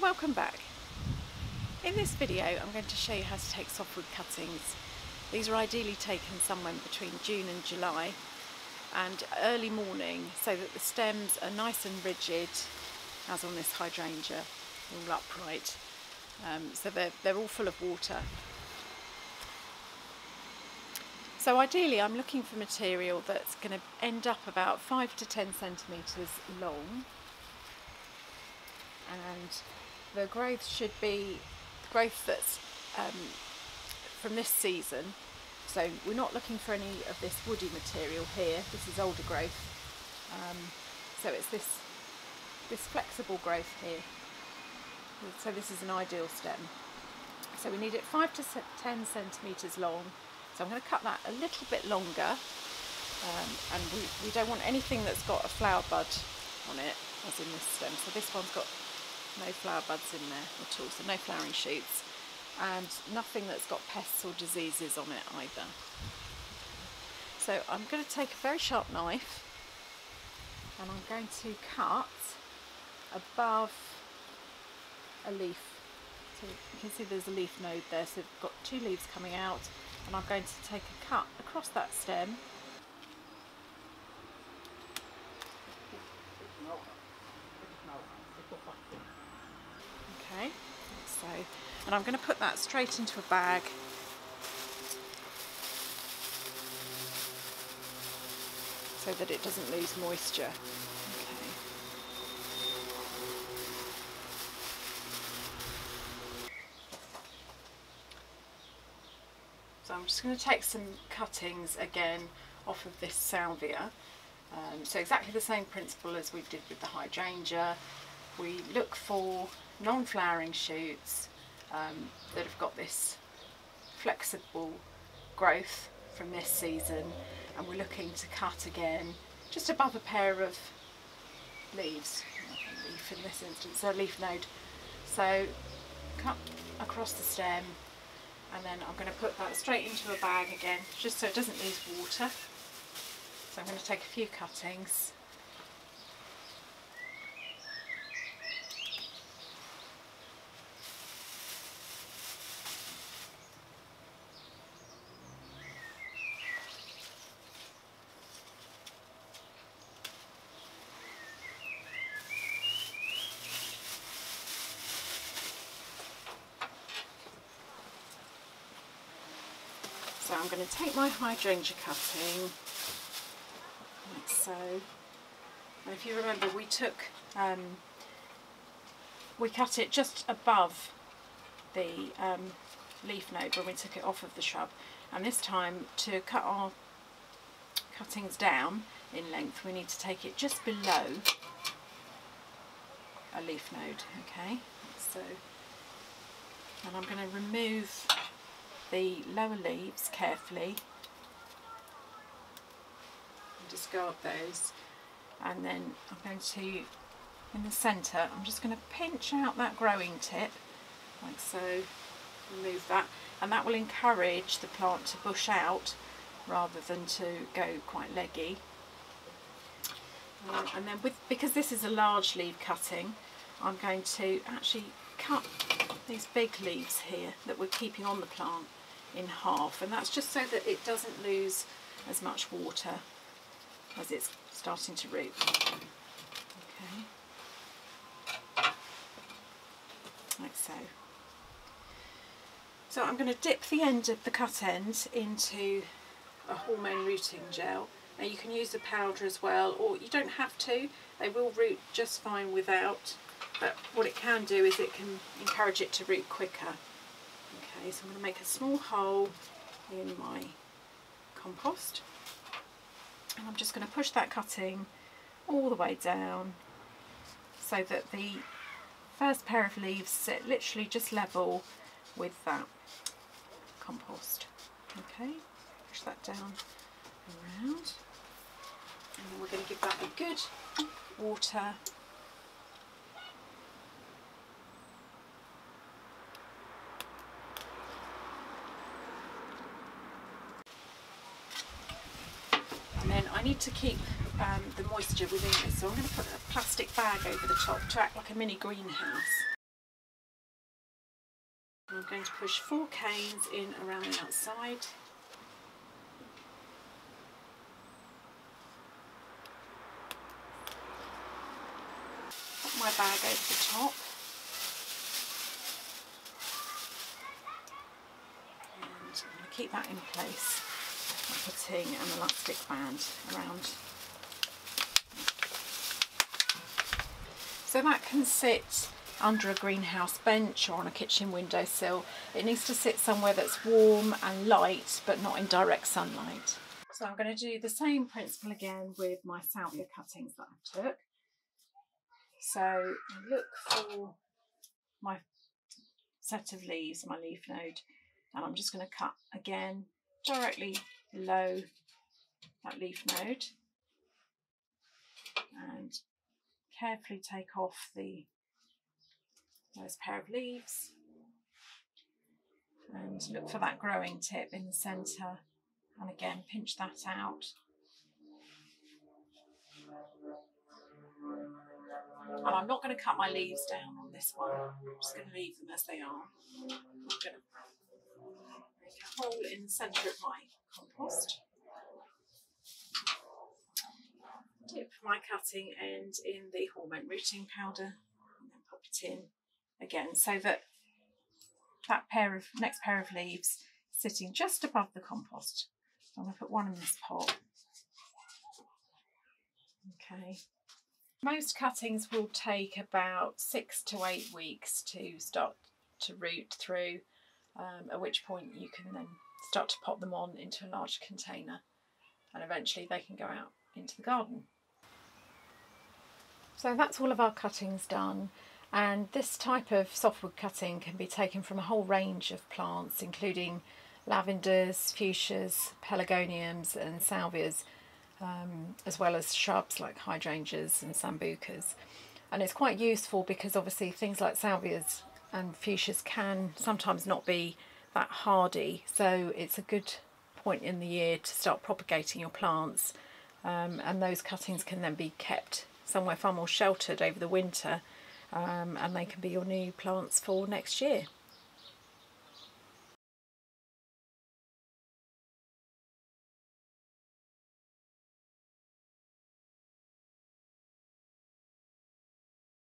welcome back. In this video I'm going to show you how to take softwood cuttings. These are ideally taken somewhere between June and July and early morning so that the stems are nice and rigid, as on this hydrangea, all upright. So they're all full of water. So ideally I'm looking for material that's going to end up about 5 to 10 centimetres long, and the growth should be growth that's from this season. So we're not looking for any of this woody material here. This is older growth. So it's this flexible growth here. So this is an ideal stem. So we need it 5 to 10 centimetres long. So I'm going to cut that a little bit longer, and we don't want anything that's got a flower bud on it, as in this stem. So this one's got no flower buds in there at all, so no flowering shoots, and nothing that's got pests or diseases on it either. So I'm going to take a very sharp knife and I'm going to cut above a leaf. So you can see there's a leaf node there, so we've got 2 leaves coming out, and I'm going to take a cut across that stem. Okay, so, and I'm going to put that straight into a bag. So that it doesn't lose moisture. Okay. So I'm just going to take some cuttings again off of this Salvia. So exactly the same principle as we did with the hydrangea. We look for non-flowering shoots that have got this flexible growth from this season, and we're looking to cut again just above a pair of leaves. A leaf in this instance, a leaf node. So cut across the stem, and then I'm going to put that straight into a bag again, just so it doesn't lose water. So I'm going to take a few cuttings. So I'm going to take my hydrangea cutting, like so. And if you remember, we cut it just above the leaf node when we took it off of the shrub. And this time, to cut our cuttings down in length, we need to take it just below a leaf node. Okay, so, and I'm going to remove the lower leaves carefully and discard those, and then I'm going to, in the centre, I'm just going to pinch out that growing tip like so, remove that, and that will encourage the plant to bush out rather than to go quite leggy. And then because this is a large leaf cutting, I'm going to actually cut these big leaves here that we're keeping on the plant in half, and that's just so that it doesn't lose as much water as it's starting to root. Okay, like so. So I'm going to dip the end of the cut end into a hormone rooting gel. Now you can use the powder as well, or you don't have to. They will root just fine without, but what it can do is it can encourage it to root quicker. Okay, so I'm going to make a small hole in my compost, and I'm just going to push that cutting all the way down so that the first pair of leaves sit literally just level with that compost. Okay, push that down around, and then we're going to give that a good water. And then I need to keep the moisture within this, so I'm going to put a plastic bag over the top to act like a mini greenhouse. I'm going to push 4 canes in around the outside. Put my bag over the top. And I'm going to keep that in place by putting an elastic band around. So that can sit under a greenhouse bench or on a kitchen windowsill. It needs to sit somewhere that's warm and light but not in direct sunlight. So I'm going to do the same principle again with my salvia cuttings that I took. So I look for my set of leaves, my leaf node, and I'm just going to cut again directly below that leaf node and carefully take off those pair of leaves and look for that growing tip in the centre, and again pinch that out. And I'm not going to cut my leaves down on this one, I'm just going to leave them as they are. I'm going to make a hole in the centre of my compost. Dip my cutting end in the hormone rooting powder and then pop it in again, so that next pair of leaves sitting just above the compost. So I'm going to put one in this pot. Okay. Most cuttings will take about 6 to 8 weeks to start to root through, at which point you can then start to pop them on into a larger container and eventually they can go out into the garden. So that's all of our cuttings done, and this type of softwood cutting can be taken from a whole range of plants including lavenders, fuchsias, pelargoniums and salvias, as well as shrubs like hydrangeas and sambucas. And it's quite useful because obviously things like salvias and fuchsias can sometimes not be that hardy, so it's a good point in the year to start propagating your plants, and those cuttings can then be kept somewhere far more sheltered over the winter, and they can be your new plants for next year.